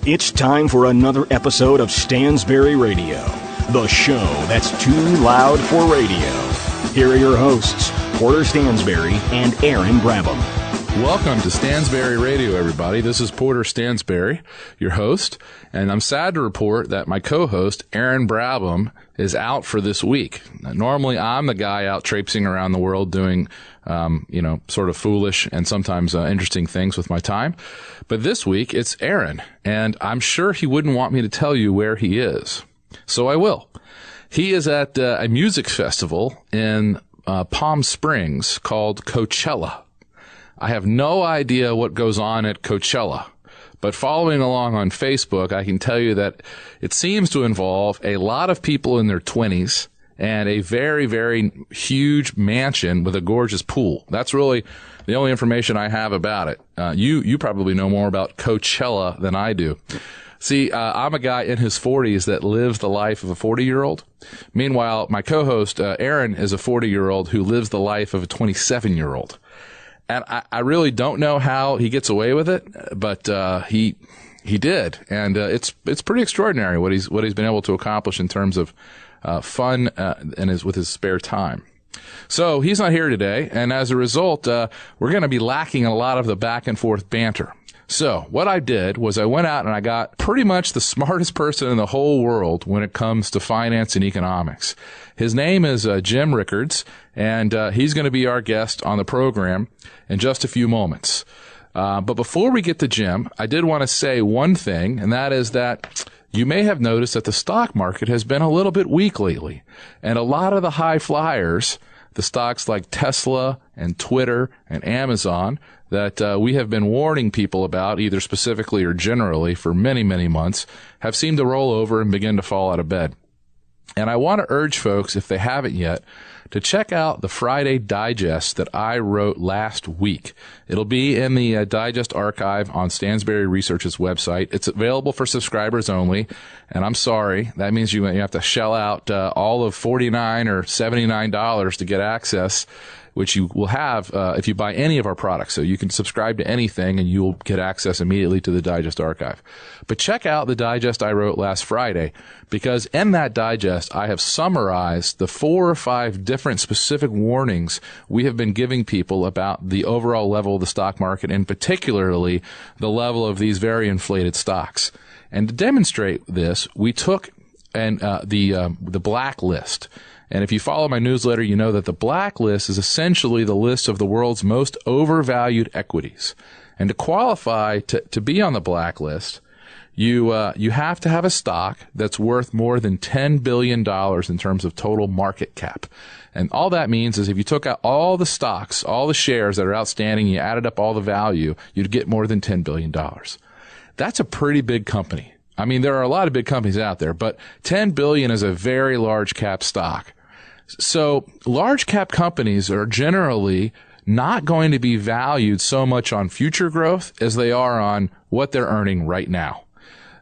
It's time for another episode of Stansberry Radio, the show that's too loud for radio. Here are your hosts, Porter Stansberry and Aaron Brabham. Welcome to Stansberry Radio, everybody. This is Porter Stansberry, your host, and I'm sad to report that my co-host, Aaron Brabham, is out for this week. Normally, I'm the guy out traipsing around the world doing, sort of foolish and sometimes interesting things with my time. But this week, it's Aaron, and I'm sure he wouldn't want me to tell you where he is. So I will. He is at a music festival in Palm Springs called Coachella. I have no idea what goes on at Coachella, but following along on Facebook, I can tell you that it seems to involve a lot of people in their 20s and a very, very huge mansion with a gorgeous pool. That's really the only information I have about it. You probably know more about Coachella than I do. See, I'm a guy in his 40s that lives the life of a 40-year-old. Meanwhile, my co-host, Aaron, is a 40-year-old who lives the life of a 27-year-old. And I really don't know how he gets away with it, but he did, and it's pretty extraordinary what he's been able to accomplish in terms of fun and with his spare time. So he's not here today, and as a result, we're going to be lacking a lot of the back and forth banter. So what I did was I went out and I got pretty much the smartest person in the whole world when it comes to finance and economics. His name is Jim RICKARDS, and he's going to be our guest on the program in just a few moments. But before we get to Jim, I did want to say one thing, and that is that you may have noticed that the stock market has been a little bit weak lately, and a lot of the high flyers, the stocks like Tesla and Twitter and Amazon that we have been warning people about, either specifically or generally, for many, many months, have seemed to roll over and begin to fall out of bed. And I want to urge folks, if they haven't yet, to check out the Friday Digest that I wrote last week. It'll be in the Digest archive on Stansberry Research's website. It's available for subscribers only, and I'm sorry, that means you have to shell out all of $49 or $79 to get access, which you will have if you buy any of our products. So you can subscribe to anything and you'll get access immediately to the Digest archive. But check out the Digest I wrote last Friday, because in that Digest I have summarized the 4 or 5 different specific warnings we have been giving people about the overall level of the stock market, and particularly the level of these very inflated stocks. And to demonstrate this, we took the blacklist. And if you follow my newsletter, you know that the blacklist is essentially the list of the world's most overvalued equities. And to qualify to be on the blacklist, you have to have a stock that's worth more than $10 billion in terms of total market cap. And all that means is if you took out all the stocks, all the shares that are outstanding, you added up all the value, you'd get more than $10 billion. That's a pretty big company. I mean, there are a lot of big companies out there, but 10 billion is a very large cap stock. So large cap companies are generally not going to be valued so much on future growth as they are on what they're earning right now.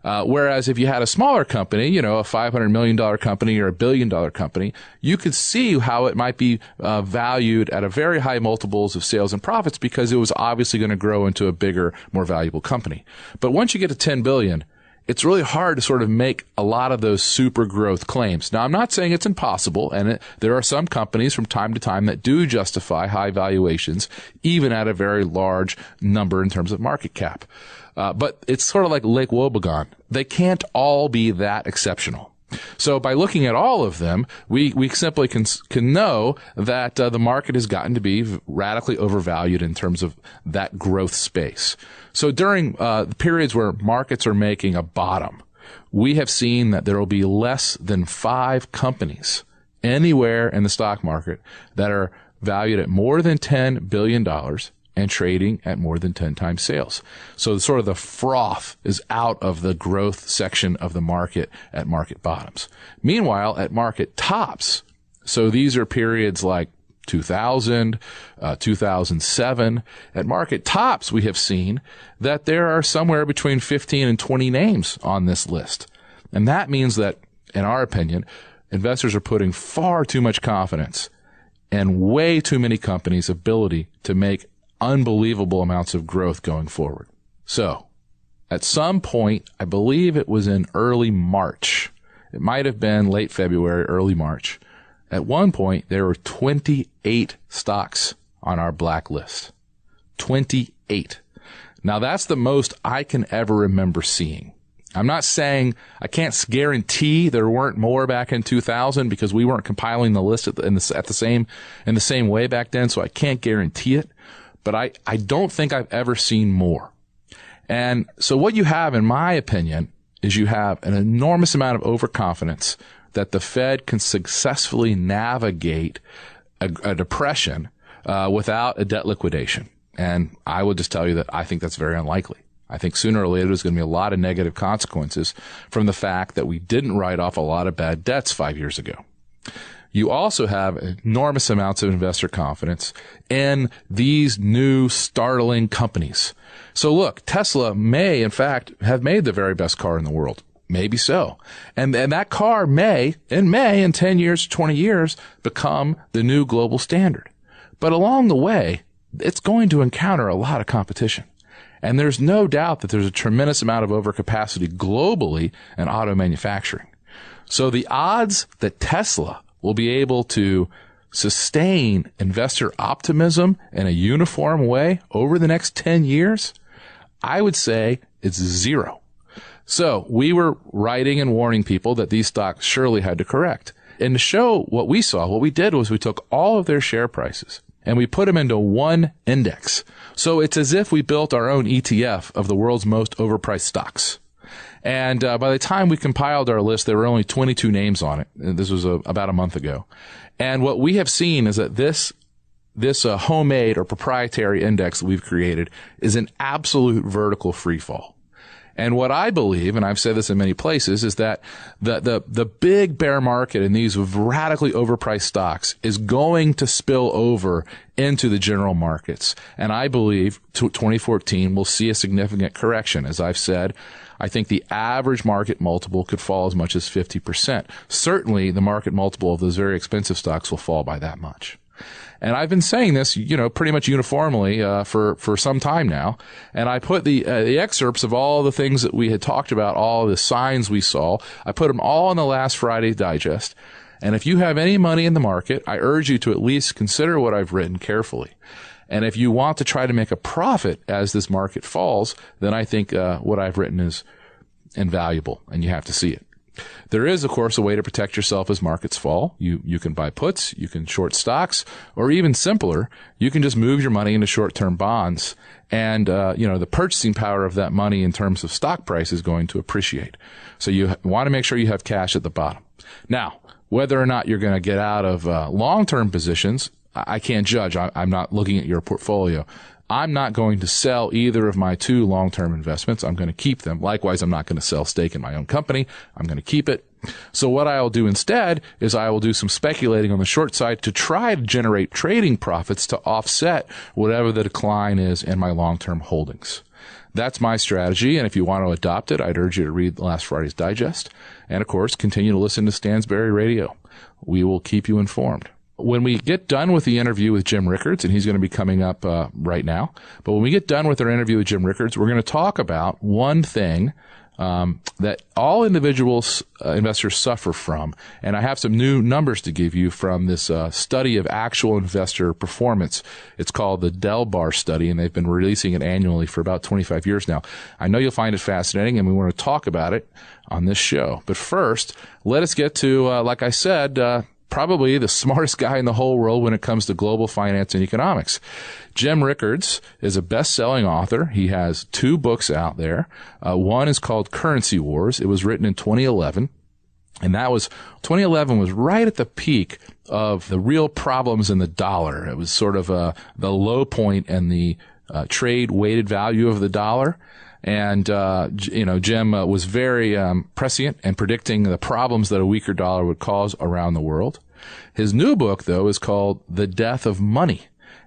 Whereas if you had a smaller company, a $500 million company or $1 billion company, you could see how it might be valued at a very high multiples of sales and profits because it was obviously going to grow into a bigger, more valuable company. But once you get to 10 billion, it's really hard to sort of make a lot of those super growth claims. Now, I'm not saying it's impossible, and there are some companies from time to time that do justify high valuations, even at a very large number in terms of market cap. But it's sort of like Lake Wobegon. They can't all be that exceptional. So by looking at all of them, we simply can know that the market has gotten to be radically overvalued in terms of that growth space. So during the periods where markets are making a bottom, we have seen that there will be less than 5 companies anywhere in the stock market that are valued at more than $10 billion and trading at more than 10 times sales. So sort of the froth is out of the growth section of the market at market bottoms. Meanwhile, at market tops, so these are periods like 2000, 2007, at market tops, we have seen that there are somewhere between 15 and 20 names on this list. And that means that, in our opinion, investors are putting far too much confidence in way too many companies' ability to make unbelievable amounts of growth going forward. So, At some point, I believe it was in early March. It might have been late February, early March. At one point, there were 28 stocks on our blacklist. 28. Now, that's the most I can ever remember seeing. I'm not saying I can't guarantee there weren't more back in 2000 because we weren't compiling the list in the same way back then, so I can't guarantee it. But I don't think I've ever seen more. And so what you have, in my opinion, is you have an enormous amount of overconfidence that the Fed can successfully navigate a depression without a debt liquidation. And I will just tell you that I think that's very unlikely. I think sooner or later there's going to be a lot of negative consequences from the fact that we didn't write off a lot of bad debts 5 years ago. You also have enormous amounts of investor confidence in these new startling companies. So look, Tesla may, in fact, have made the very best car in the world. Maybe so. And that car may, in 10 years, 20 years, become the new global standard. But along the way, it's going to encounter a lot of competition. And there's no doubt that there's a tremendous amount of overcapacity globally in auto manufacturing. So the odds that Tesla will be able to sustain investor optimism in a uniform way over the next 10 years, I would say it's zero. So we were writing and warning people that these stocks surely had to correct. And to show what we saw, what we did was we took all of their share prices and we put them into one index. So it's as if we built our own ETF of the world's most overpriced stocks. And by the time we compiled our list, there were only 22 names on it. This was about a month ago. And what we have seen is that this homemade or proprietary index that we've created is an absolute vertical freefall. And what I believe, and I've said this in many places, is that the big bear market in these radically overpriced stocks is going to spill over into the general markets. And I believe 2014 will see a significant correction. As I've said, I think the average market multiple could fall as much as 50%. Certainly, the market multiple of those very expensive stocks will fall by that much. And I've been saying this, pretty much uniformly for some time now. And I put the excerpts of all the things that we had talked about, all the signs we saw, I put them all in the last Friday's digest. And if you have any money in the market, I urge you to at least consider what I've written carefully. And if you want to try to make a profit as this market falls, then I think what I've written is invaluable, and you have to see it. There is, of course, a way to protect yourself as markets fall. You can buy puts, you can short stocks, or even simpler, you can just move your money into short-term bonds. And, the purchasing power of that money in terms of stock price is going to appreciate. So you want to make sure you have cash at the bottom. Now, whether or not you're going to get out of long-term positions, I can't judge. I'm not looking at your portfolio. I'm not going to sell either of my two long-term investments. I'm going to keep them. Likewise, I'm not going to sell stake in my own company. I'm going to keep it. So what I'll do instead is I will do some speculating on the short side to try to generate trading profits to offset whatever the decline is in my long-term holdings. That's my strategy, and if you want to adopt it, I'd urge you to read last Friday's digest. And, of course, continue to listen to Stansberry Radio. We will keep you informed. When we get done with the interview with Jim Rickards, and he's going to be coming up right now, but when we get done with our interview with Jim Rickards, we're going to talk about one thing that all investors suffer from. And I have some new numbers to give you from this study of actual investor performance. It's called the Delbar study, and they've been releasing it annually for about 25 years now. I know you'll find it fascinating, and we want to talk about it on this show. But first, let us get to, like I said, probably the smartest guy in the whole world when it comes to global finance and economics. Jim Rickards is a best-selling author. He has 2 books out there. One is called Currency Wars. It was written in 2011. And 2011 was right at the peak of the real problems in the dollar. It was sort of the low point in the trade weighted value of the dollar. And, Jim was very prescient in predicting the problems that a weaker dollar would cause around the world. His new book, though, is called The Death of Money.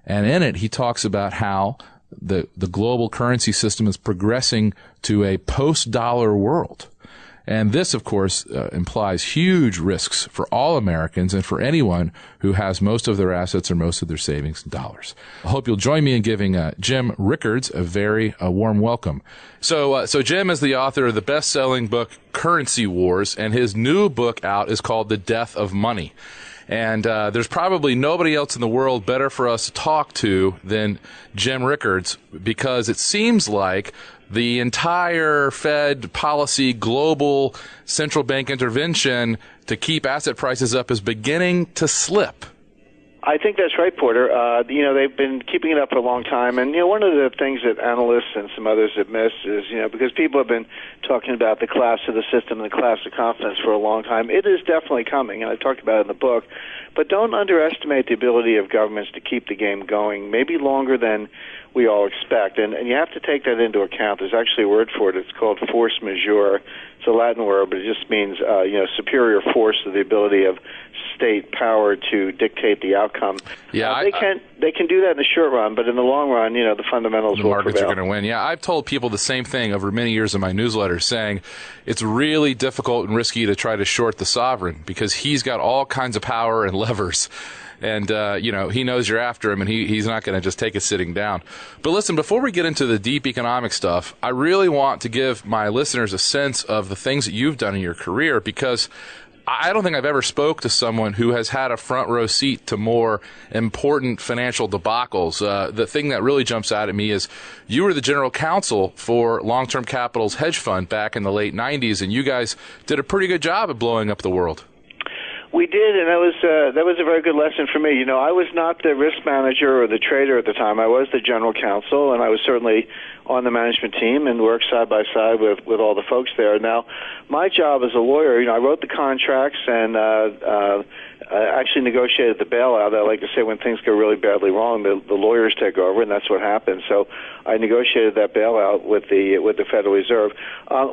And in it, he talks about how the global currency system is progressing to a post-dollar world. And this, of course, implies huge risks for all Americans and for anyone who has most of their assets or most of their savings in dollars. I hope you'll join me in giving Jim Rickards a very warm welcome. So Jim is the author of the best-selling book Currency Wars, and his new book out is called The Death of Money. And there's probably nobody else in the world better for us to talk to than Jim Rickards, because it seems like the entire Fed policy, global central bank intervention to keep asset prices up is beginning to slip. I think that's right, Porter. They've been keeping it up for a long time. And, one of the things that analysts and some others have missed is, because people have been talking about the collapse of the system and the collapse of confidence for a long time, it is definitely coming, and I talked about it in the book. But don't underestimate the ability of governments to keep the game going, maybe longer than we all expect. And you have to take that into account. There's actually a word for it. It's called force majeure. It's a Latin word, but it just means, superior force, of the ability of state power to dictate the outcome. Yeah, they can do that in the short run, but in the long run, the fundamentals will prevail. The markets are going to win. Yeah, I've told people the same thing over many years in my newsletter, saying it's really difficult and risky to try to short the sovereign because he's got all kinds of power and levers. And, he knows you're after him, and he's not going to just take it sitting down. But listen, before we get into the deep economic stuff, I really want to give my listeners a sense of the things that you've done in your career, because I don't think I've ever spoke to someone who has had a front row seat to more important financial debacles. The thing that really jumps out at me is you were the general counsel for Long-Term Capital's hedge fund back in the late 90s, and you guys did a pretty good job of blowing up the world. We did, and that was a very good lesson for me. I was not the risk manager or the trader at the time. I was the general counsel, and I was certainly on the management team and worked side by side with all the folks there. Now, my job as a lawyer, I wrote the contracts and I actually negotiated the bailout. I like to say when things go really badly wrong, the lawyers take over, and that's what happened. So I negotiated that bailout with the Federal Reserve,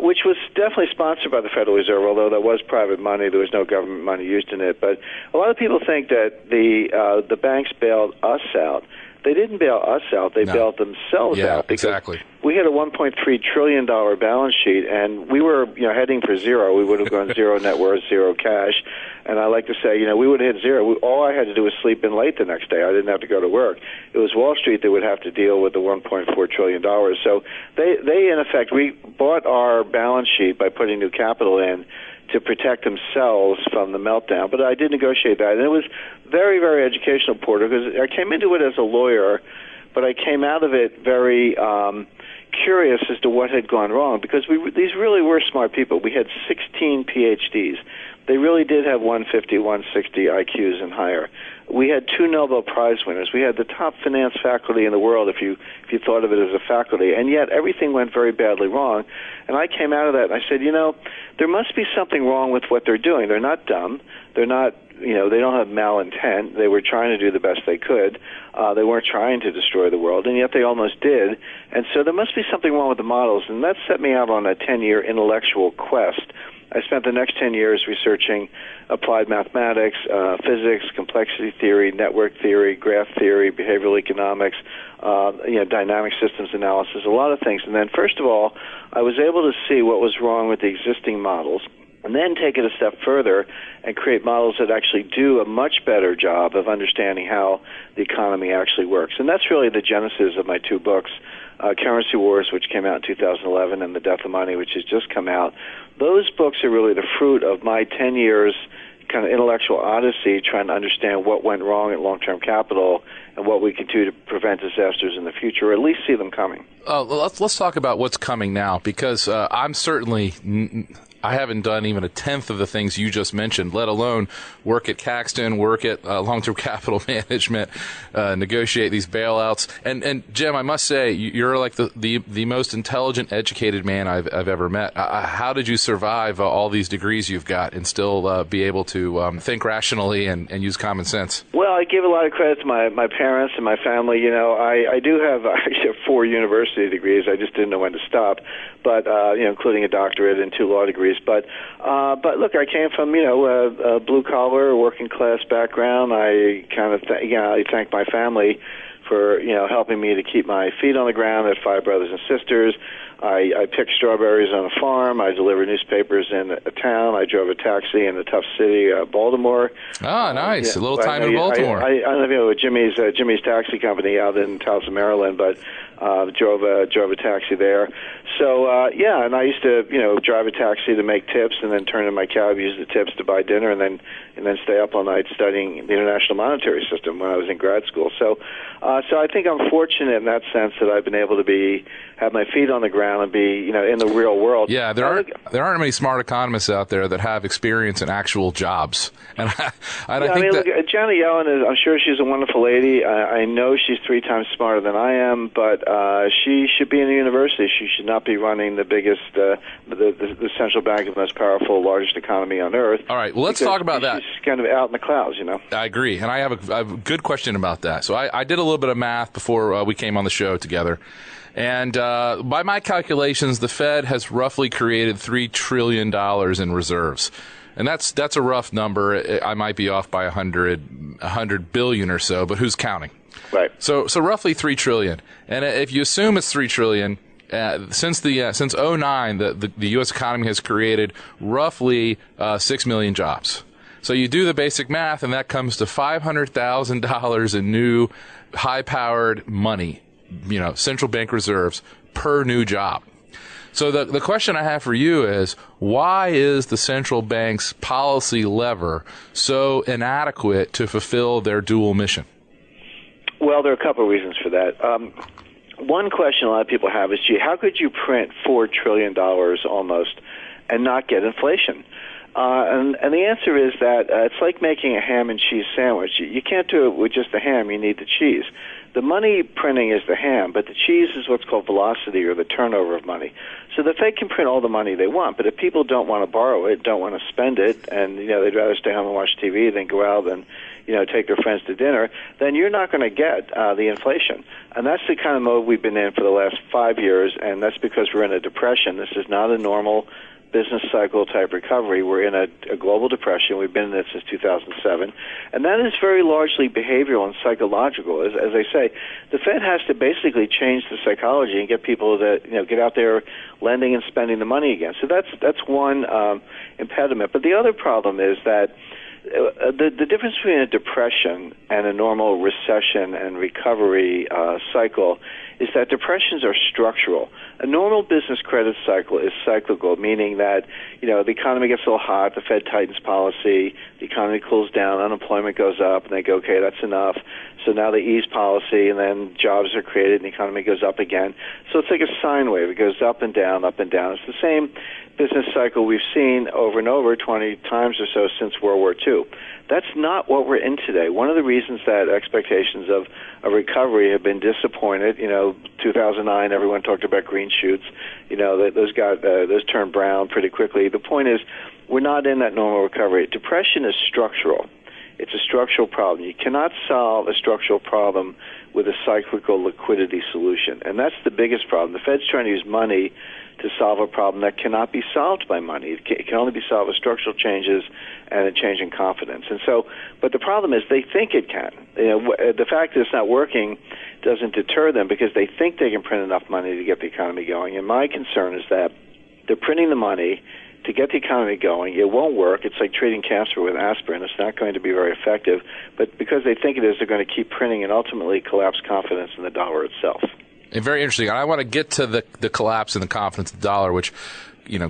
which was definitely sponsored by the Federal Reserve, although that was private money. There was no government money used in it. But a lot of people think that the banks bailed us out. They didn't bail us out. They bailed themselves out. Exactly. We had a $1.3 trillion balance sheet, and we were heading for zero. We would have gone zero net worth, zero cash. And I like to say, we would have hit zero. All I had to do was sleep in late the next day. I didn't have to go to work. It was Wall Street that would have to deal with the $1.4 trillion. So they in effect, we bought our balance sheet by putting new capital in to protect themselves from the meltdown. But I did negotiate that, and it was very, very educational, Porter, because I came into it as a lawyer, but I came out of it very curious as to what had gone wrong, because these really were smart people. We had 16 PhDs. They really did have 150, 160 IQs and higher. We had 2 Nobel Prize winners. We had the top finance faculty in the world, if you thought of it as a faculty, and yet everything went very badly wrong. And I came out of that and I said, there must be something wrong with what they're doing. They're not dumb. They're not, they don't have malintent. They were trying to do the best they could. They weren't trying to destroy the world, and yet they almost did. And so there must be something wrong with the models, and that set me out on a 10-year intellectual quest. I spent the next 10 years researching applied mathematics, physics, complexity theory, network theory, graph theory, behavioral economics, dynamic systems analysis, a lot of things. And then, first of all, I was able to see what was wrong with the existing models, and then take it a step further and create models that actually do a much better job of understanding how the economy actually works. And that's really the genesis of my 2 books, Currency Wars, which came out in 2011, and The Death of Money, which has just come out. Those books are really the fruit of my 10 years kind of intellectual odyssey trying to understand what went wrong at long-term capital and what we can do to prevent disasters in the future, or at least see them coming. Let's talk about what's coming now, because I'm certainly... I haven't done even a tenth of the things you just mentioned, let alone work at Caxton, work at Long-Term Capital Management, negotiate these bailouts. And Jim, I must say, you're like the most intelligent, educated man I've ever met. How did you survive all these degrees you've got and still be able to think rationally and use common sense? Well, I give a lot of credit to my parents and my family. I do have actually 4 university degrees. I just didn't know when to stop, but including a doctorate and 2 law degrees. But look, I came from a blue collar, working class background. I kind of I thank my family for helping me to keep my feet on the ground. I had 5 brothers and sisters. I picked strawberries on a farm. I delivered newspapers in a town. I drove a taxi in the tough city, Baltimore. Ah, nice. A little time in Baltimore. I don't know if Jimmy's Taxi Company out in Towson, Maryland, but drove a taxi there. So and I used to drive a taxi to make tips, and then turn in my cab, use the tips to buy dinner, and then stay up all night studying the International Monetary System when I was in grad school. So I think I'm fortunate in that sense that I've been able to have my feet on the ground and be in the real world. Yeah, there aren't many smart economists out there that have experience in actual jobs. And I think look, Janet Yellen I'm sure she's a wonderful lady. I know she's 3 times smarter than I am, but she should be in a university. She should not be running the biggest, the central bank of the most powerful, largest economy on earth. All right, well, let's talk about that. She's kind of out in the clouds, I agree, and I have a good question about that. So I did a little bit of math before we came on the show together. And by my calculations, the Fed has roughly created $3 trillion in reserves. And that's a rough number. I might be off by 100 billion or so, but who's counting? Right. So roughly $3 trillion. And if you assume it's $3 trillion, since 2009, the U.S. economy has created roughly 6 million jobs. So you do the basic math, and that comes to $500,000 in new high-powered money, central bank reserves per new job. So the question I have for you is, why is the central bank's policy lever so inadequate to fulfill their dual mission? Well, there are a couple of reasons for that. One question a lot of people have is, how could you print $4 trillion almost and not get inflation? And the answer is that it's like making a ham and cheese sandwich. You can't do it with just the ham. You need the cheese. The money printing is the ham, but the cheese is what's called velocity, or the turnover of money. So the Fed can print all the money they want, but if people don't want to borrow it, don't want to spend it, and they'd rather stay home and watch TV than go out and take their friends to dinner, then you're not going to get the inflation. And that's the kind of mode we've been in for the last 5 years, and that's because we're in a depression. This is not a normal business cycle type recovery. We're in a global depression. We've been in this since 2007. And that is very largely behavioral and psychological. As I say, the Fed has to basically change the psychology and get people to get out there lending and spending the money again. So that's one impediment. But the other problem is that the difference between a depression and a normal recession and recovery cycle is that depressions are structural. A normal business credit cycle is cyclical, meaning that the economy gets a little hot, the Fed tightens policy, the economy cools down, unemployment goes up, and they go, okay, that's enough. So now they ease policy, and then jobs are created, and the economy goes up again. So it's like a sine wave. It goes up and down, up and down. It's the same business cycle we've seen over and over 20 times or so since World War II. That's not what we're in today. One of the reasons that expectations of a recovery have been disappointed, 2009, everyone talked about green shoots. Those turned brown pretty quickly. The point is, we're not in that normal recovery. Depression is structural. It's a structural problem. You cannot solve a structural problem with a cyclical liquidity solution, and that's the biggest problem. The Fed's trying to use money to solve a problem that cannot be solved by money. It can only be solved with structural changes and a change in confidence. And so, but the problem is they think it can. The fact that it's not working doesn't deter them because they think they can print enough money to get the economy going. And my concern is that they're printing the money to get the economy going. It won't work. It's like treating cancer with aspirin. It's not going to be very effective. But because they think it is, they're going to keep printing and ultimately collapse confidence in the dollar itself. And very interesting. I want to get to the collapse in the confidence of the dollar, which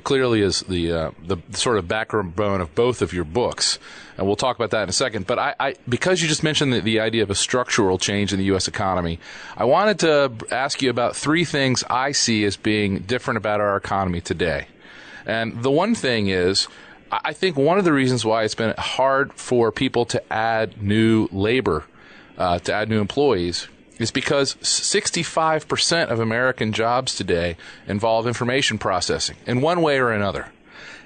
clearly is the sort of backbone of both of your books, and we'll talk about that in a second. But I because you just mentioned the idea of a structural change in the U.S. economy, I wanted to ask you about 3 things I see as being different about our economy today. And the one thing is, I think one of the reasons why it's been hard for people to add new labor, to add new employees, is because 65% of American jobs today involve information processing in one way or another.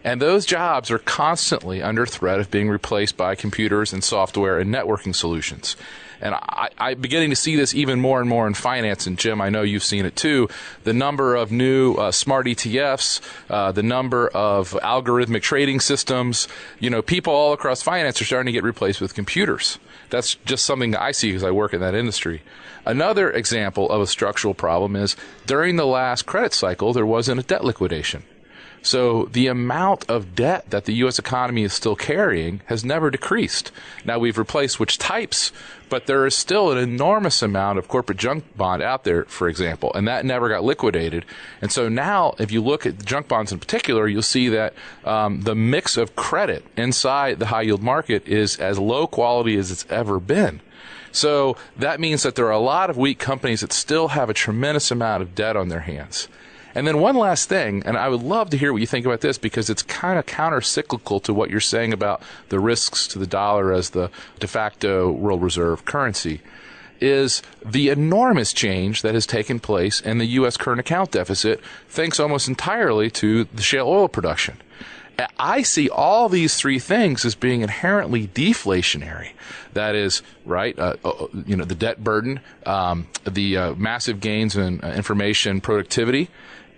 And those jobs are constantly under threat of being replaced by computers and software and networking solutions. and I'm beginning to see this even more and more in finance, and Jim, I know you've seen it too, the number of new smart ETFs, the number of algorithmic trading systems, people all across finance are starting to get replaced with computers. That's just something that I see because I work in that industry. Another example of a structural problem is during the last credit cycle, there wasn't a debt liquidation. So the amount of debt that the U.S. economy is still carrying has never decreased. Now, we've replaced which types, but there is still an enormous amount of corporate junk bond out there, for example, and that never got liquidated. And so now, if you look at junk bonds in particular, you'll see that the mix of credit inside the high-yield market is as low quality as it's ever been. So that means that there are a lot of weak companies that still have a tremendous amount of debt on their hands. And then one last thing, and I would love to hear what you think about this because it's kind of counter-cyclical to what you're saying about the risks to the dollar as the de facto world reserve currency, is the enormous change that has taken place in the U.S. current account deficit thanks almost entirely to the shale oil production. I see all these three things as being inherently deflationary. That is, right, the debt burden, the massive gains in information productivity,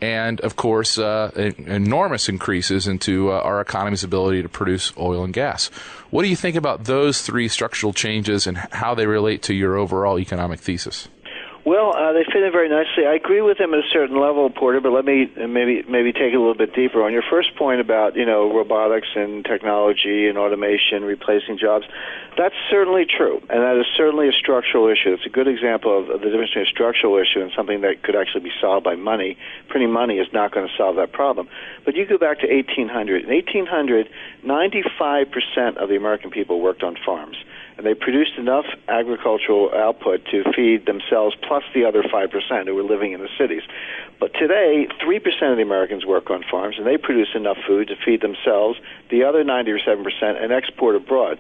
and, of course, enormous increases into our economy's ability to produce oil and gas. What do you think about those three structural changes and how they relate to your overall economic thesis? Well, they fit in very nicely. I agree with them at a certain level, Porter, but let me maybe take it a little bit deeper. On your first point about, robotics and technology and automation replacing jobs, that's certainly true, and that is certainly a structural issue. It's a good example of the difference between a structural issue and something that could actually be solved by money. Printing money is not going to solve that problem. But you go back to 1800. In 1800, 95% of the American people worked on farms. And they produced enough agricultural output to feed themselves plus the other 5% who were living in the cities. But today, 3% of the Americans work on farms, and they produce enough food to feed themselves, the other 97%, and export abroad.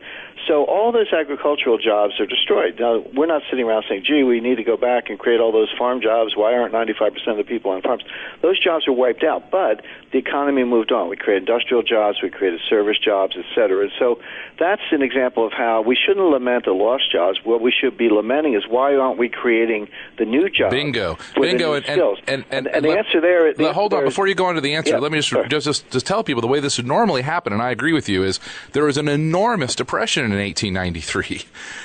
So all those agricultural jobs are destroyed. Now, we're not sitting around saying, gee, we need to go back and create all those farm jobs. Why aren't 95% of the people on farms? Those jobs are wiped out, but the economy moved on. We created industrial jobs, we created service jobs, et cetera. And so that's an example of how we shouldn't lament the lost jobs. What we should be lamenting is why aren't we creating the new jobs? Bingo. And the answer there... Hold on, before you go into the answer, let me just tell people the way this would normally happen, and I agree with you, is there was an enormous depression in 1893,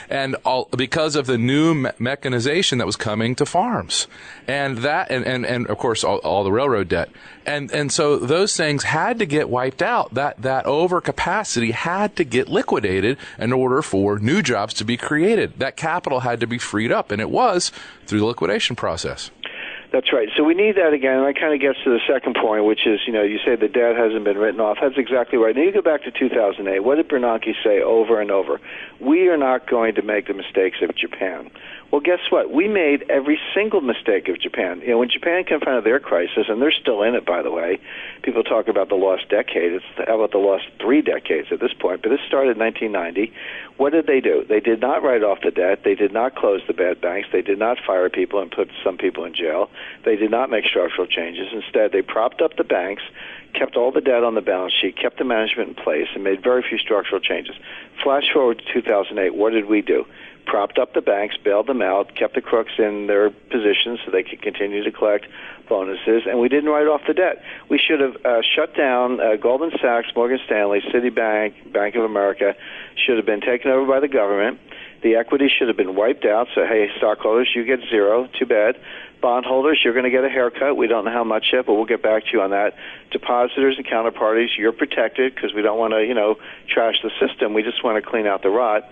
and because of the new mechanization that was coming to farms, and that, and of course all the railroad debt, and so those things had to get wiped out. That overcapacity had to get liquidated in order for new jobs to be created. That capital had to be freed up, and it was through the liquidation process. That's right. So we need that again, and that kind of gets to the second point, which is, you say the debt hasn't been written off. That's exactly right. Now you go back to 2008. What did Bernanke say over and over? We are not going to make the mistakes of Japan. Well, guess what? We made every single mistake of Japan. When Japan confronted their crisis, and they're still in it, by the way, people talk about the lost decade. How about the lost 3 decades at this point? But this started in 1990. What did they do? They did not write off the debt. They did not close the bad banks. They did not fire people and put some people in jail. They did not make structural changes. Instead, they propped up the banks, kept all the debt on the balance sheet, kept the management in place, and made very few structural changes. Flash forward to 2008, what did we do? Propped up the banks, bailed them out, kept the crooks in their positions so they could continue to collect bonuses, and we didn't write off the debt. We should have shut down Goldman Sachs, Morgan Stanley, Citibank, Bank of America, should have been taken over by the government. The equity should have been wiped out, so, hey, stockholders, you get zero, too bad. Bondholders, you're going to get a haircut. We don't know how much yet, but we'll get back to you on that. Depositors and counterparties, you're protected because we don't want to, trash the system. We just want to clean out the rot.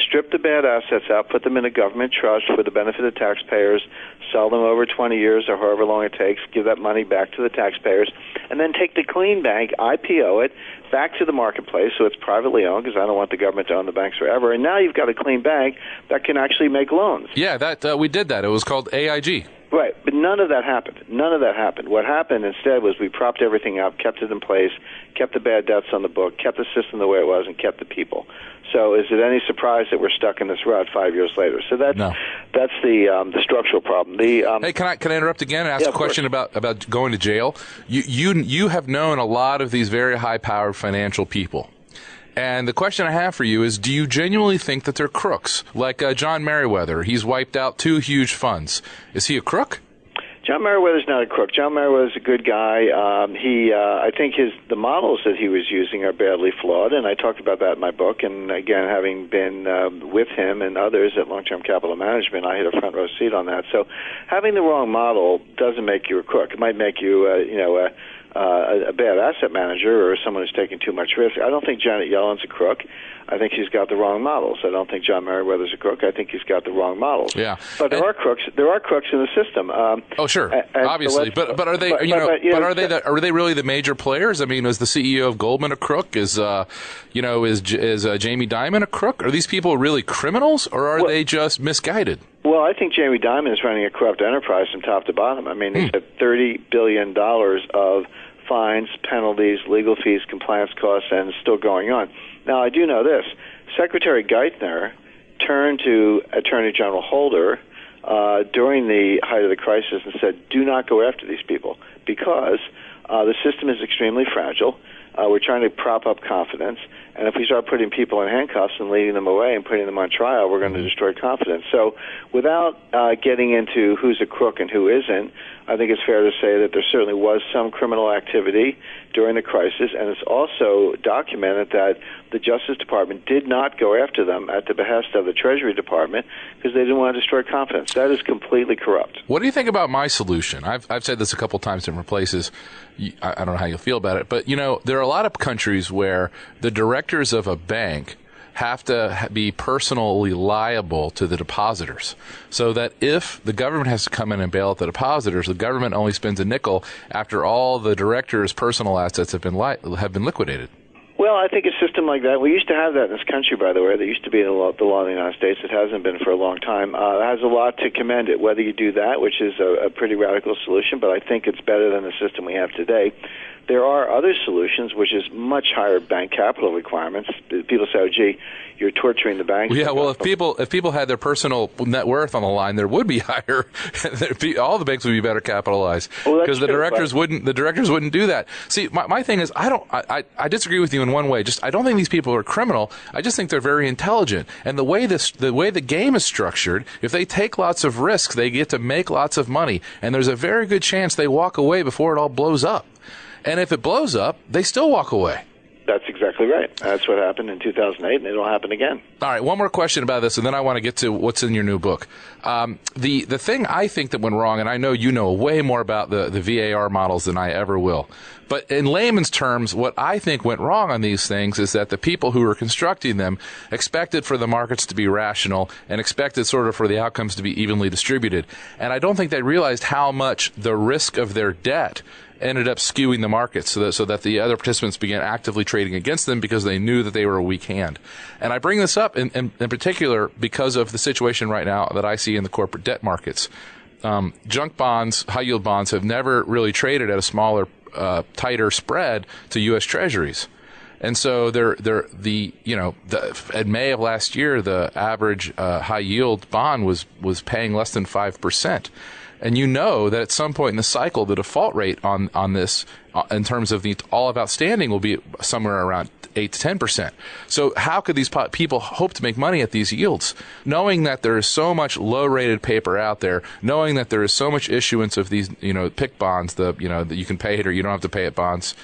Strip the bad assets out, put them in a government trust for the benefit of taxpayers, sell them over 20 years or however long it takes, give that money back to the taxpayers, and then take the clean bank, IPO it, back to the marketplace so it's privately owned because I don't want the government to own the banks forever. And now you've got a clean bank that can actually make loans. Yeah, we did that. It was called AIG. Right, but none of that happened. None of that happened. What happened instead was we propped everything up, kept it in place, kept the bad debts on the book, kept the system the way it was, and kept the people. So is it any surprise that we're stuck in this rut 5 years later? So that's the structural problem. Hey, can I interrupt again and ask a question about going to jail? You have known a lot of these very high-powered financial people. And the question I have for you is, do you genuinely think that they're crooks? Like John Merriweather, he's wiped out 2 huge funds. Is he a crook? John Merriweather's not a crook. John Merriweather's a good guy. I think the models that he was using are badly flawed, and I talked about that in my book. And again, having been with him and others at Long-Term Capital Management, I had a front row seat on that. So having the wrong model doesn't make you a crook. It might make you, a bad asset manager or someone who's taking too much risk. I don't think Janet Yellen's a crook. I think she's got the wrong models. I don't think John Merriweather's a crook. I think he's got the wrong models. Yeah, but there are crooks. There are crooks in the system. Sure, obviously. So but are they? Are they really the major players? I mean, is the CEO of Goldman a crook? Is Jamie Dimon a crook? Are these people really criminals, or are they just misguided? Well, I think Jamie Dimon is running a corrupt enterprise from top to bottom. I mean, he's at $30 billion of fines, penalties, legal fees, compliance costs, and it's still going on. Now, I do know this. Secretary Geithner turned to Attorney General Holder during the height of the crisis and said, do not go after these people because the system is extremely fragile. We're trying to prop up confidence, and if we start putting people in handcuffs and leading them away and putting them on trial, we're going to destroy confidence. So without getting into who's a crook and who isn't, I think it's fair to say that there certainly was some criminal activity during the crisis, and it's also documented that the Justice Department did not go after them at the behest of the Treasury Department because they didn't want to destroy confidence. That is completely corrupt. What do you think about my solution? I've said this a couple times in different places. I don't know how you'll feel about it, but, there are a lot of countries where the directors of a bank have to be personally liable to the depositors, so that if the government has to come in and bail out the depositors, the government only spends a nickel after all the directors' personal assets have been liquidated. Well, I think a system like that, we used to have that in this country, by the way. There used to be the law in the United States. It hasn't been for a long time. It has a lot to commend it, whether you do that, which is a pretty radical solution, but I think it's better than the system we have today. There are other solutions, which is much higher bank capital requirements. People say, oh, gee, you're torturing the banks. Yeah, well, if people had their personal net worth on the line, there would be higher. All the banks would be better capitalized because the directors wouldn't do that. See, my thing is, I disagree with you in one way. I don't think these people are criminal. I just think they're very intelligent. And the way the game is structured, if they take lots of risks, they get to make lots of money, and there's a very good chance they walk away before it all blows up. And if it blows up, they still walk away. That's exactly right. That's what happened in 2008, and it'll happen again. All right, one more question about this, and then I want to get to what's in your new book. The thing I think that went wrong, and I know you know way more about the VAR models than I ever will, but in layman's terms, what I think went wrong on these things is that the people who were constructing them expected for the markets to be rational and expected sort of for the outcomes to be evenly distributed. And I don't think they realized how much the risk of their debt ended up skewing the market so that the other participants began actively trading against them because they knew that they were a weak hand. And I bring this up in particular because of the situation right now that I see in the corporate debt markets. Junk bonds, high yield bonds have never really traded at a smaller, tighter spread to U.S. Treasuries. And so in May of last year, the average high yield bond was paying less than 5%. And you know that at some point in the cycle, the default rate on this, in terms of the all of outstanding, will be somewhere around 8 to 10%. So how could these people hope to make money at these yields, knowing that there is so much low-rated paper out there, knowing that there is so much issuance of these, PIK bonds, that you can pay it or you don't have to pay it bonds?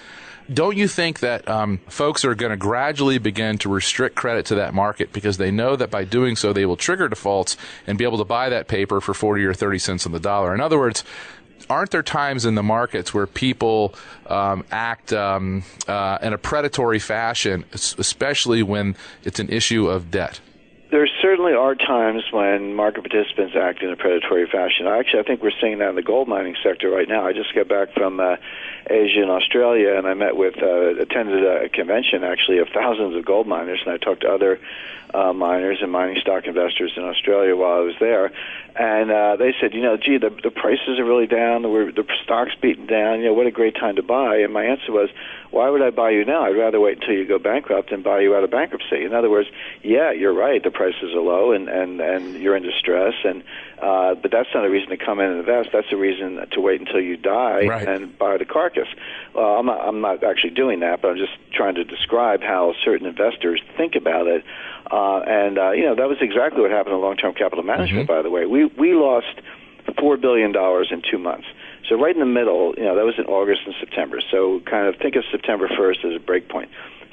Don't you think that folks are going to gradually begin to restrict credit to that market because they know that by doing so they will trigger defaults and be able to buy that paper for 40 or 30 cents on the dollar? In other words, aren't there times in the markets where people act in a predatory fashion, especially when it's an issue of debt? There certainly are times when market participants act in a predatory fashion. Actually, I think we're seeing that in the gold mining sector right now. I just got back from Asia and Australia, and I attended a convention, actually, of thousands of gold miners, and I talked to other miners and mining stock investors in Australia while I was there. And they said, gee, the prices are really down, the stock's beaten down, what a great time to buy. And my answer was, why would I buy you now? I'd rather wait until you go bankrupt and buy you out of bankruptcy. In other words, yeah, you're right, the prices are low and you're in distress, but that's not a reason to come in and invest. That's a reason to wait until you die and buy the carcass. Well, I'm not actually doing that, but I'm just trying to describe how certain investors think about it. That was exactly what happened in long-term capital management, by the way. We lost $4 billion in 2 months. So right in the middle, that was in August and September. So kind of think of September 1st as a break point.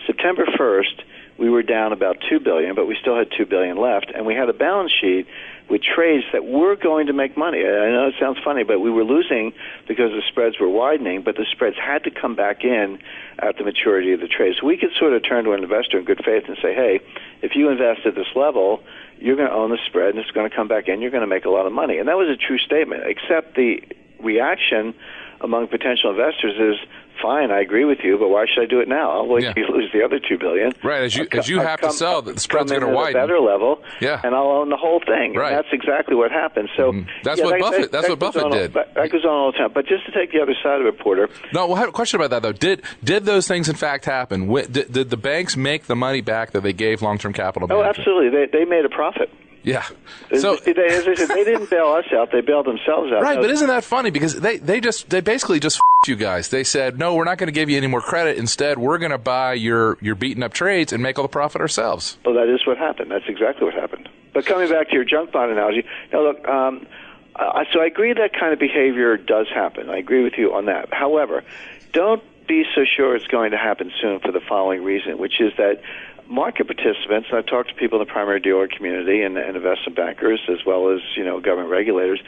September 1st, we were down about $2 billion, but we still had $2 billion left, and we had a balance sheet with trades that were going to make money. I know it sounds funny, but we were losing because the spreads were widening, but the spreads had to come back in at the maturity of the trade. So we could sort of turn to an investor in good faith and say, hey, if you invest at this level, you're going to own the spread, and it's going to come back in. You're going to make a lot of money. And that was a true statement, except the reaction among potential investors is, fine, I agree with you, but why should I do it now? I'll wait till you lose the other $2 billion. Right, as you have to sell, the spread's going to widen. At a better level, and I'll own the whole thing. Right. And that's exactly what happened. So that's what Buffett did. That goes on all the time. But just to take the other side of it, Porter. No, I have a question about that though. Did those things in fact happen? Did the banks make the money back that they gave long-term capital management? Oh, absolutely. They made a profit. Yeah. So as I said, they didn't bail us out; they bailed themselves out. Right, but isn't that funny? Because they basically just you guys. They said, no, we're not going to give you any more credit. Instead, we're going to buy your beaten up trades and make all the profit ourselves. Well, that is what happened. That's exactly what happened. But coming back to your junk bond analogy, look. So I agree that kind of behavior does happen. I agree with you on that. However, don't be so sure it's going to happen soon for the following reason, which is that market participants, and I've talked to people in the primary dealer community and investment bankers as well as government regulators,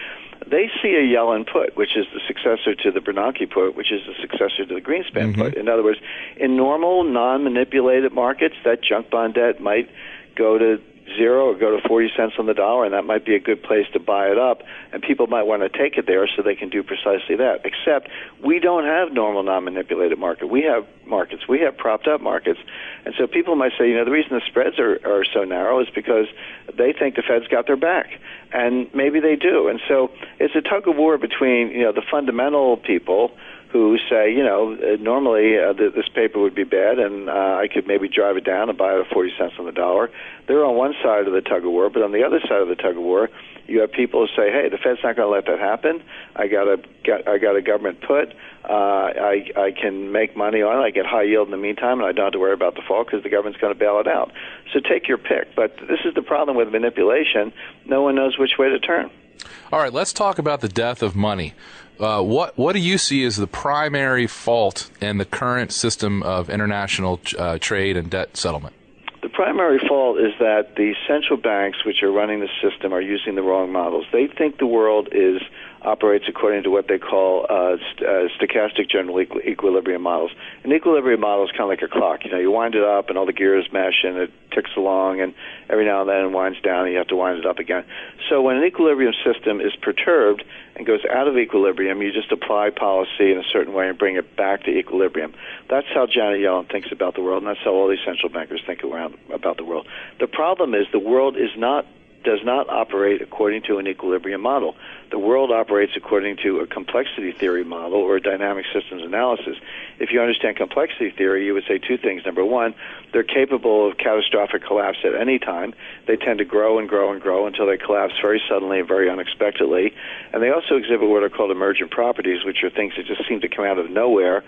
they see a Yellen put, which is the successor to the Bernanke put, which is the successor to the Greenspan put. In other words, in normal, non-manipulated markets, that junk bond debt might go to zero or go to 40 cents on the dollar, and that might be a good place to buy it up, and people might want to take it there so they can do precisely that. Except we don't have normal non-manipulated market. We have markets. We have propped up markets. And so people might say, the reason the spreads are so narrow is because they think the Fed's got their back. And maybe they do. And so it's a tug of war between, the fundamental people who say, normally this paper would be bad, and I could maybe drive it down and buy it at 40 cents on the dollar. They're on one side of the tug of war, but on the other side of the tug of war, you have people who say, hey, the Fed's not going to let that happen. I got a government put. I can make money on it. I get high yield in the meantime, and I don't have to worry about default because the government's going to bail it out. So take your pick. But this is the problem with manipulation. No one knows which way to turn. All right, let's talk about the death of money. What do you see as the primary fault in the current system of international trade and debt settlement? The primary fault is that the central banks, which are running the system, are using the wrong models. They think the world operates according to what they call stochastic general equilibrium models. An equilibrium model is kind of like a clock. You wind it up and all the gears mesh and it ticks along, and every now and then it winds down and you have to wind it up again. So when an equilibrium system is perturbed and goes out of equilibrium, you just apply policy in a certain way and bring it back to equilibrium. That's how Janet Yellen thinks about the world, and that's how all these central bankers think about the world. The problem is the world does not operate according to an equilibrium model. The world operates according to a complexity theory model or a dynamic systems analysis. If you understand complexity theory, you would say two things. Number one, they're capable of catastrophic collapse at any time. They tend to grow and grow and grow until they collapse very suddenly and very unexpectedly. And they also exhibit what are called emergent properties, which are things that just seem to come out of nowhere.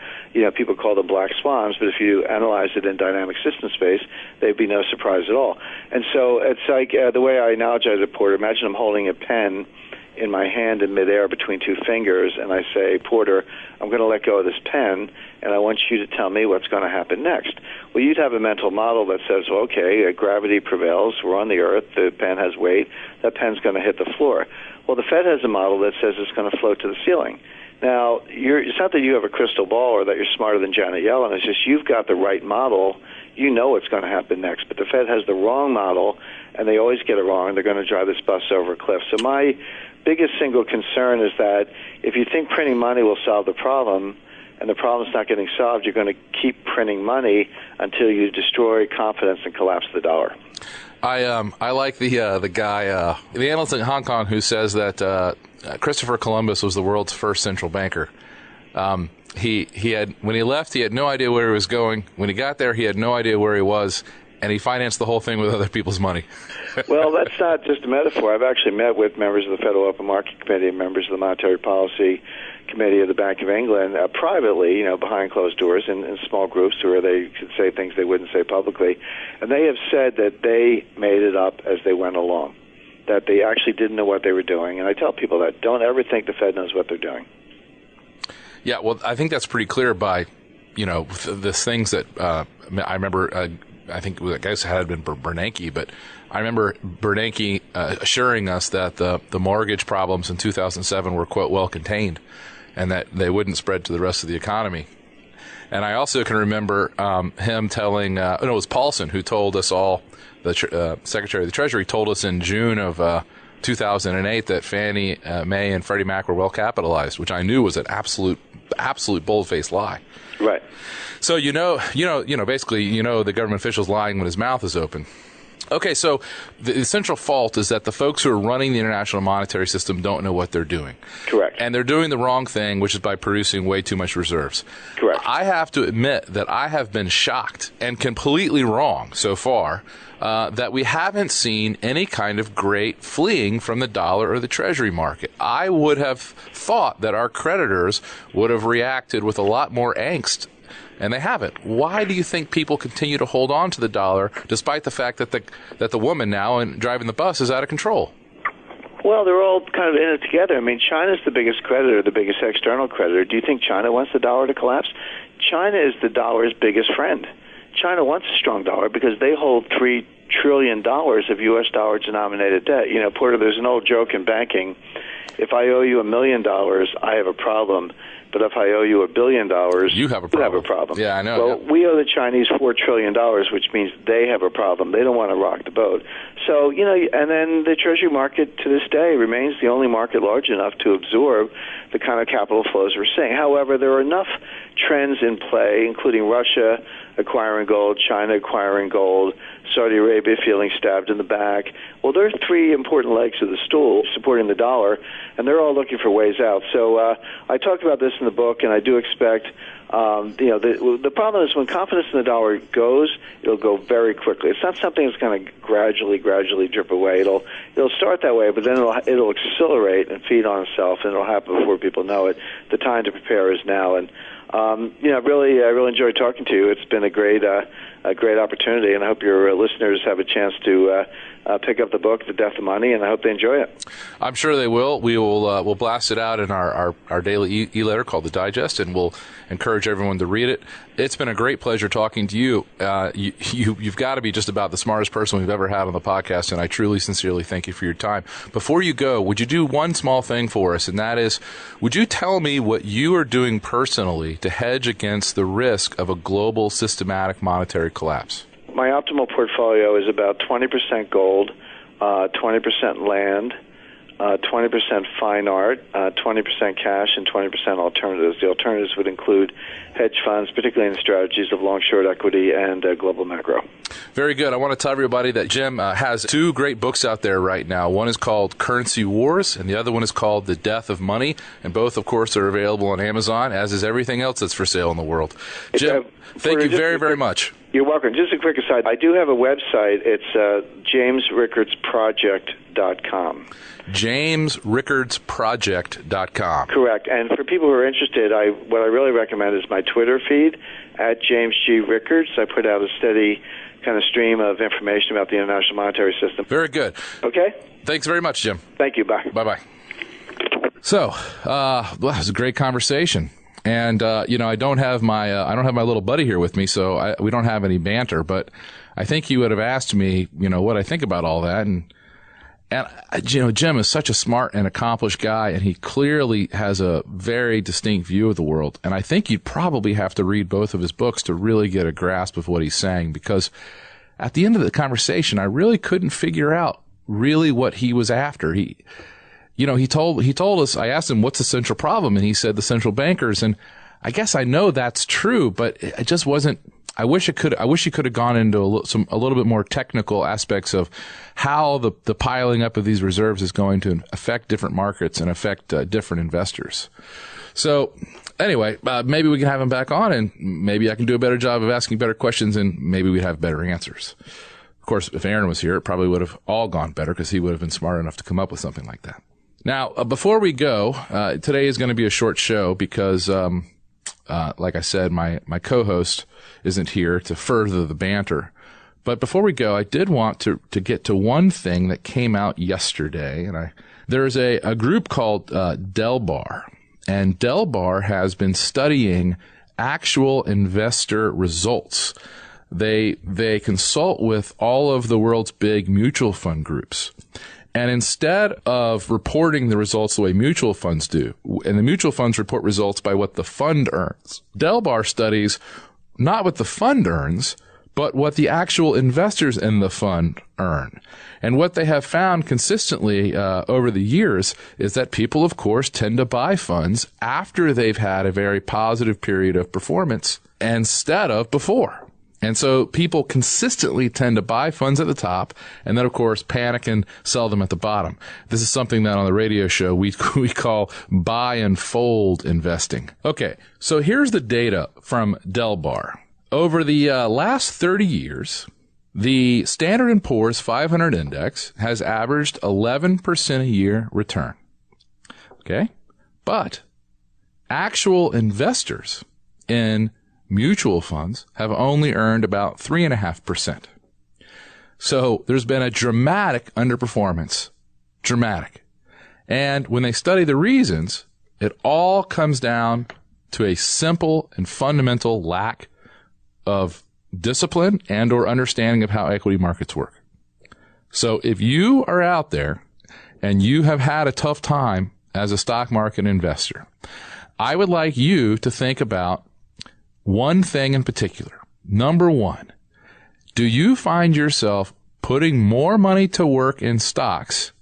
People call them black swans, but if you analyze it in dynamic system space, they'd be no surprise at all. And so it's like the way I analogize it, Porter, imagine I'm holding a pen in my hand in midair between two fingers, and I say, Porter, I'm going to let go of this pen, and I want you to tell me what's going to happen next. Well, you'd have a mental model that says, well, okay, gravity prevails, we're on the earth, the pen has weight, that pen's going to hit the floor. Well, the Fed has a model that says it's going to float to the ceiling. Now, it's not that you have a crystal ball or that you're smarter than Janet Yellen, it's just you've got the right model, you know what's going to happen next, but the Fed has the wrong model, and they always get it wrong, and they're going to drive this bus over a cliff. So my biggest single concern is that if you think printing money will solve the problem, and the problem's not getting solved, you're going to keep printing money until you destroy confidence and collapse the dollar. I like the guy, the analyst in Hong Kong who says that Christopher Columbus was the world's first central banker. He had, when he left, he had no idea where he was going. When he got there, he had no idea where he was. and he financed the whole thing with other people's money. Well, that's not just a metaphor. I've actually met with members of the Federal Open Market Committee and members of the Monetary Policy Committee of the Bank of England privately, behind closed doors in small groups where they could say things they wouldn't say publicly. And they have said that they made it up as they went along, that they actually didn't know what they were doing. And I tell people that don't ever think the Fed knows what they're doing. Yeah, well, I think that's pretty clear by, the things that I remember. I think I guess it had been Bernanke, but I remember Bernanke assuring us that the mortgage problems in 2007 were, quote, well contained, and that they wouldn't spread to the rest of the economy. And I also can remember him telling, it was Paulson who told us all, the Secretary of the Treasury told us in June of 2008 that Fannie Mae and Freddie Mac were well capitalized, which I knew was an absolute bold-faced lie. Right. So basically, the government official's lying when his mouth is open. Okay, so the central fault is that the folks who are running the international monetary system don't know what they're doing. Correct. And they're doing the wrong thing, which is by producing way too much reserves. Correct. I have to admit that I have been shocked and completely wrong so far that we haven't seen any kind of great fleeing from the dollar or the treasury market. I would have thought that our creditors would have reacted with a lot more angst, and they haven't. Why do you think people continue to hold on to the dollar despite the fact that the woman now and driving the bus is out of control? Well, they're all kind of in it together. I mean, China's the biggest creditor, the biggest external creditor. Do you think China wants the dollar to collapse? China is the dollar's biggest friend. China wants a strong dollar because they hold $3 trillion of U.S. dollar-denominated debt. Porter, there's an old joke in banking. If I owe you $1 million, I have a problem. But if I owe you $1 billion, you have a problem. Yeah, I know. Well, we owe the Chinese $4 trillion, which means they have a problem. They don't want to rock the boat. So, and then the Treasury market to this day remains the only market large enough to absorb the kind of capital flows we're seeing. However, there are enough trends in play, including Russia acquiring gold, China acquiring gold, Saudi Arabia feeling stabbed in the back. Well, there are three important legs of the stool supporting the dollar, and they're all looking for ways out. So I talked about this in the book, and I do expect, the problem is when confidence in the dollar goes, it'll go very quickly. It's not something that's going to gradually drip away. It'll start that way, but then it'll accelerate and feed on itself, and it'll happen before people know it. The time to prepare is now, and I really enjoyed talking to you. It's been a great opportunity, and I hope your listeners have a chance to pick up the book, The Death of Money, and I hope they enjoy it. I'm sure they will. We'll blast it out in our daily e-letter called The Digest, and we'll encourage everyone to read it. It's been a great pleasure talking to you. You've got to be just about the smartest person we've ever had on the podcast, and I truly, sincerely thank you for your time. Before you go, would you do one small thing for us, and that is, would you tell me what you are doing personally to hedge against the risk of a global systematic monetary collapse? My optimal portfolio is about 20% gold, 20% land, 20% fine art, 20% cash, and 20% alternatives. The alternatives would include hedge funds, particularly in strategies of long-short equity and global macro. Very good. I want to tell everybody that Jim has two great books out there right now. One is called Currency Wars, and the other one is called The Death of Money. And both, of course, are available on Amazon, as is everything else that's for sale in the world. Jim, thank you very, very much. You're welcome. Just a quick aside. I do have a website. It's JamesRickardsProject.com. JamesRickardsProject.com. Correct. And for people who are interested, what I really recommend is my Twitter feed, @JamesG.Rickards. I put out a steady kind of stream of information about the international monetary system. Very good. Okay? Thanks very much, Jim. Thank you. Bye. Bye-bye. So, that was a great conversation. And I don't have my little buddy here with me, so we don't have any banter. But I think he would have asked me, what I think about all that. And Jim is such a smart and accomplished guy, and he clearly has a very distinct view of the world. And I think you'd probably have to read both of his books to really get a grasp of what he's saying, because at the end of the conversation, I really couldn't figure out really what he was after. He told us, I asked him, what's the central problem? And he said the central bankers. And I guess I know that's true, but it just wasn't. I wish he could have gone into a little bit more technical aspects of how the piling up of these reserves is going to affect different markets and affect different investors. So anyway, maybe we can have him back on, and maybe I can do a better job of asking better questions, and maybe we'd have better answers. Of course, if Aaron was here, it probably would have all gone better because he would have been smart enough to come up with something like that. Now, before we go, today is going to be a short show because, like I said, my co-host isn't here to further the banter. But before we go, I did want to get to one thing that came out yesterday. And there's a group called Delbar. And Delbar has been studying actual investor results. They consult with all of the world's big mutual fund groups. And instead of reporting the results the way mutual funds do, and the mutual funds report results by what the fund earns, Delbar studies not what the fund earns, but what the actual investors in the fund earn. And what they have found consistently over the years is that people, of course, tend to buy funds after they've had a very positive period of performance instead of before. And so people consistently tend to buy funds at the top and then, of course, panic and sell them at the bottom. This is something that on the radio show we call buy and fold investing. Okay, so here's the data from Delbar. Over the last 30 years, the Standard & Poor's 500 index has averaged 11% a year return. Okay? But actual investors in mutual funds have only earned about 3.5%. So there's been a dramatic underperformance. Dramatic. And when they study the reasons, it all comes down to a simple and fundamental lack of discipline and or understanding of how equity markets work. So if you are out there and you have had a tough time as a stock market investor, I would like you to think about one thing in particular. Number one, do you find yourself putting more money to work in stocks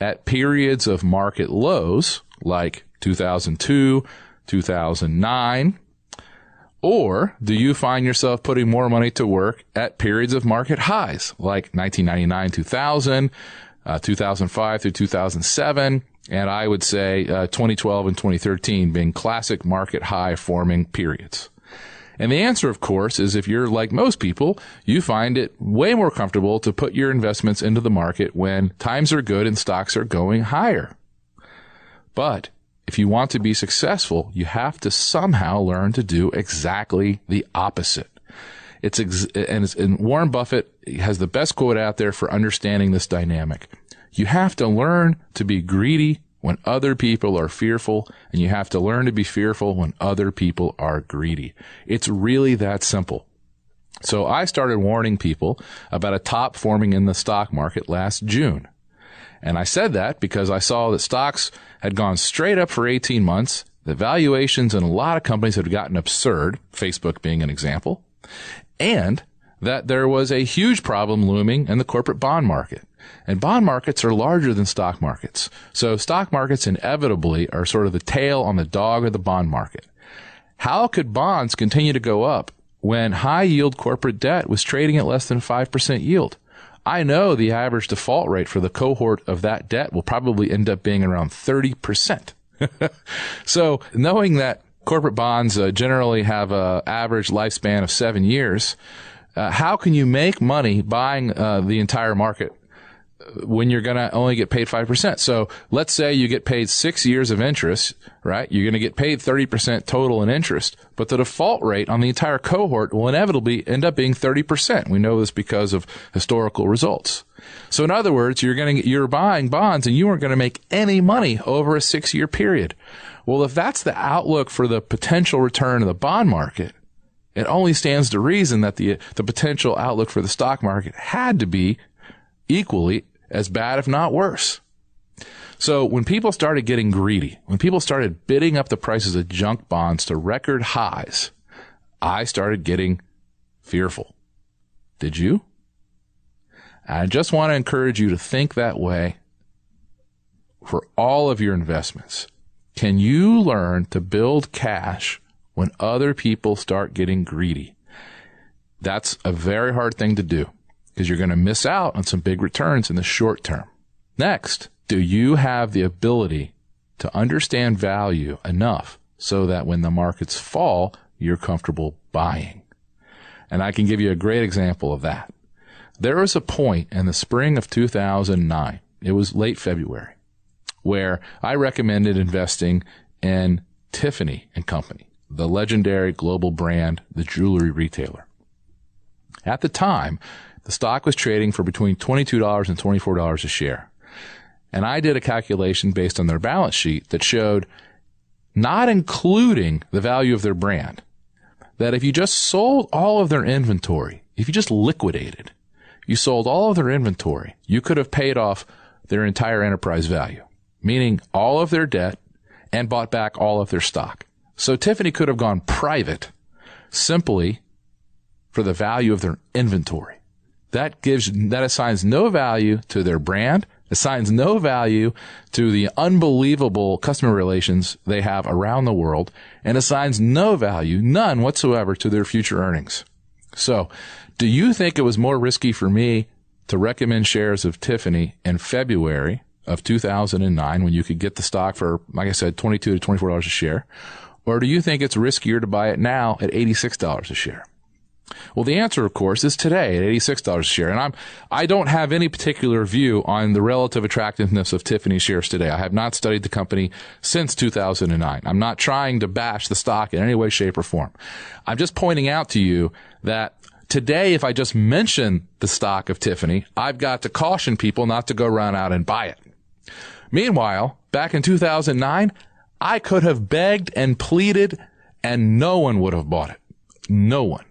at periods of market lows, like 2002, 2009, or do you find yourself putting more money to work at periods of market highs, like 1999, 2000, 2005 through 2007, and I would say 2012 and 2013 being classic market high forming periods? And the answer, of course, is if you're like most people, you find it way more comfortable to put your investments into the market when times are good and stocks are going higher. But if you want to be successful, you have to somehow learn to do exactly the opposite. And Warren Buffett has the best quote out there for understanding this dynamic. You have to learn to be greedy when other people are fearful, and you have to learn to be fearful when other people are greedy. It's really that simple. So I started warning people about a top forming in the stock market last June. And I said that because I saw that stocks had gone straight up for 18 months, the valuations in a lot of companies had gotten absurd, Facebook being an example, and that there was a huge problem looming in the corporate bond market. And bond markets are larger than stock markets. So stock markets inevitably are sort of the tail on the dog of the bond market. How could bonds continue to go up when high yield corporate debt was trading at less than 5% yield? I know the average default rate for the cohort of that debt will probably end up being around 30%. So knowing that corporate bonds generally have an average lifespan of 7 years, how can you make money buying the entire market when you're going to only get paid 5%? So let's say you get paid 6 years of interest, right? You're going to get paid 30% total in interest, but the default rate on the entire cohort will inevitably end up being 30%. We know this because of historical results. So in other words, you're buying bonds and you aren't going to make any money over a 6-year period. Well, if that's the outlook for the potential return of the bond market, it only stands to reason that the potential outlook for the stock market had to be equally as bad, if not worse. So when people started getting greedy, when people started bidding up the prices of junk bonds to record highs, I started getting fearful. Did you? I just want to encourage you to think that way for all of your investments. Can you learn to build cash when other people start getting greedy? That's a very hard thing to do, because you're going to miss out on some big returns in the short term. Next, do you have the ability to understand value enough so that when the markets fall, you're comfortable buying. And I can give you a great example of that. There was a point in the spring of 2009, it was late February, where I recommended investing in Tiffany & Company, the legendary global brand, the jewelry retailer. At the time, the stock was trading for between $22 and $24 a share. And I did a calculation based on their balance sheet that showed, not including the value of their brand, that if you just sold all of their inventory, if you just liquidated, you sold all of their inventory, you could have paid off their entire enterprise value, meaning all of their debt, and bought back all of their stock. So Tiffany could have gone private simply for the value of their inventory. That assigns no value to their brand, assigns no value to the unbelievable customer relations they have around the world, and assigns no value, none whatsoever, to their future earnings. So, do you think it was more risky for me to recommend shares of Tiffany in February of 2009 when you could get the stock for, like I said, $22 to $24 a share? Or do you think it's riskier to buy it now at $86 a share? Well, the answer, of course, is today at $86 a share. And I don't have any particular view on the relative attractiveness of Tiffany shares today. I have not studied the company since 2009. I'm not trying to bash the stock in any way, shape, or form. I'm just pointing out to you that today, if I just mention the stock of Tiffany, I've got to caution people not to go run out and buy it. Meanwhile, back in 2009, I could have begged and pleaded, and no one would have bought it. No one.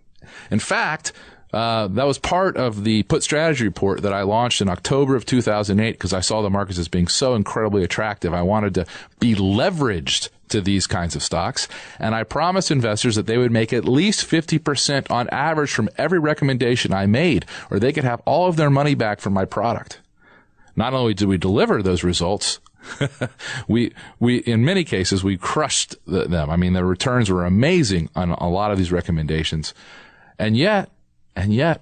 In fact, that was part of the put strategy report that I launched in October of 2008 because I saw the markets as being so incredibly attractive. I wanted to be leveraged to these kinds of stocks. And I promised investors that they would make at least 50% on average from every recommendation I made, or they could have all of their money back from my product. Not only did we deliver those results, we in many cases, we crushed them. I mean, the returns were amazing on a lot of these recommendations. And yet,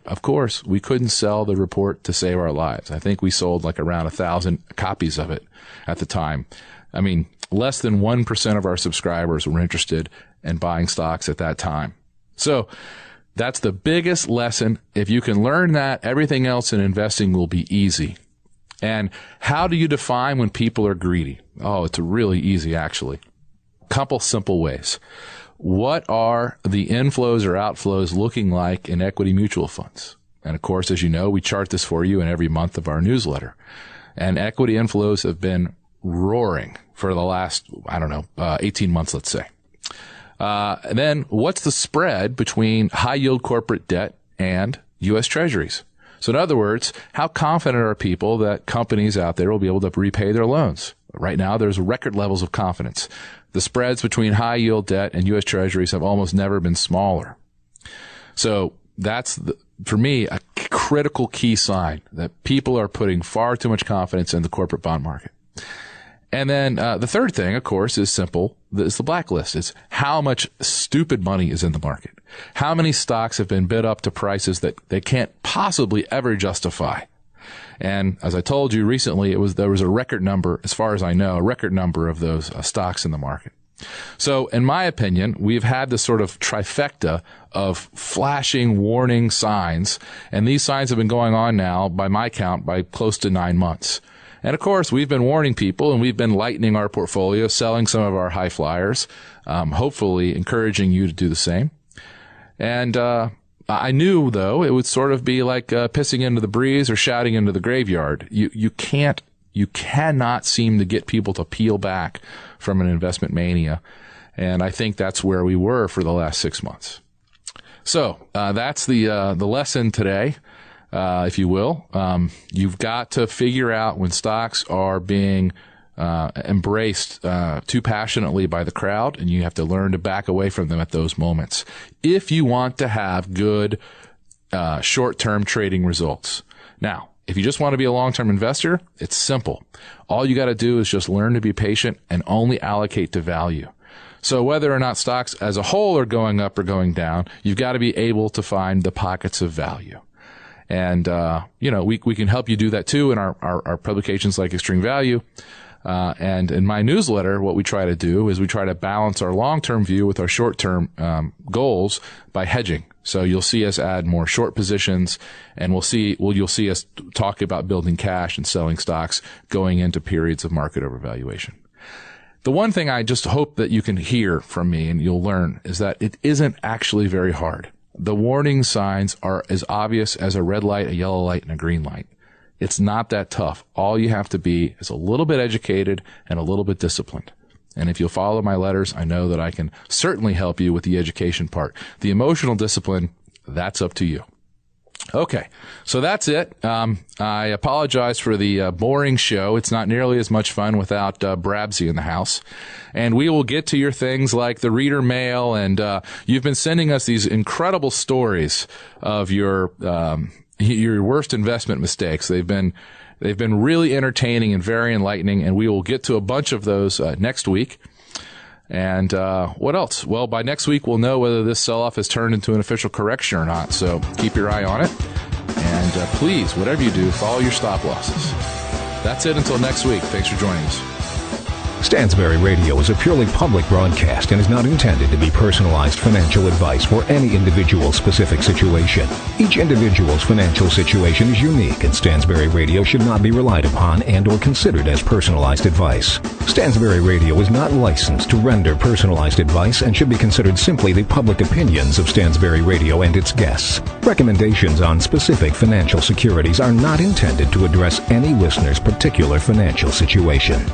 of course, we couldn't sell the report to save our lives. I think we sold like around 1,000 copies of it at the time. I mean, less than 1% of our subscribers were interested in buying stocks at that time. So that's the biggest lesson. If you can learn that, everything else in investing will be easy. And how do you define when people are greedy? Oh, it's really easy, actually. Couple simple ways. What are the inflows or outflows looking like in equity mutual funds? And of course, as you know, we chart this for you in every month of our newsletter. And equity inflows have been roaring for the last, 18 months, let's say. And then what's the spread between high yield corporate debt and U.S. Treasuries? So in other words, how confident are people that companies out there will be able to repay their loans? Right now, there's record levels of confidence. The spreads between high yield debt and U.S. Treasuries have almost never been smaller. So that's, for me, a critical key sign that people are putting far too much confidence in the corporate bond market. And then the third thing, of course, is simple. It's the blacklist. It's how much stupid money is in the market. How many stocks have been bid up to prices that they can't possibly ever justify. And as I told you recently, there was a record number, as far as I know, a record number of those stocks in the market. So in my opinion, we've had this sort of trifecta of flashing warning signs. And these signs have been going on now, by my count, by close to 9 months. And of course, we've been warning people and we've been lightening our portfolio, selling some of our high flyers, hopefully encouraging you to do the same. And I knew, though, it would sort of be like pissing into the breeze or shouting into the graveyard. You cannot seem to get people to peel back from an investment mania. And I think that's where we were for the last 6 months. So that's the lesson today. If you will. You've got to figure out when stocks are being embraced too passionately by the crowd, and you have to learn to back away from them at those moments if you want to have good short-term trading results. Now, if you just want to be a long-term investor, it's simple. All you got to do is just learn to be patient and only allocate to value. So whether or not stocks as a whole are going up or going down, you've got to be able to find the pockets of value. And, we can help you do that too in our publications like Extreme Value. And in my newsletter, what we try to do is we try to balance our long-term view with our short-term goals by hedging. So you'll see us add more short positions, and you'll see us talk about building cash and selling stocks going into periods of market overvaluation. The one thing I just hope that you can hear from me and you'll learn is that it isn't actually very hard. The warning signs are as obvious as a red light, a yellow light, and a green light. It's not that tough. All you have to be is a little bit educated and a little bit disciplined. And if you'll follow my letters, I know that I can certainly help you with the education part. The emotional discipline, that's up to you. Okay, so that's it. I apologize for the boring show. It's not nearly as much fun without Brabsy in the house. And we will get to your things like the reader mail, and you've been sending us these incredible stories of your worst investment mistakes. They've been really entertaining and very enlightening, and we will get to a bunch of those next week. And what else? Well, by next week, we'll know whether this sell-off has turned into an official correction or not. So keep your eye on it. And please, whatever you do, follow your stop losses. That's it until next week. Thanks for joining us. Stansberry Radio is a purely public broadcast and is not intended to be personalized financial advice for any individual specific situation. Each individual's financial situation is unique, and Stansberry Radio should not be relied upon and or considered as personalized advice. Stansberry Radio is not licensed to render personalized advice and should be considered simply the public opinions of Stansberry Radio and its guests. Recommendations on specific financial securities are not intended to address any listener's particular financial situation.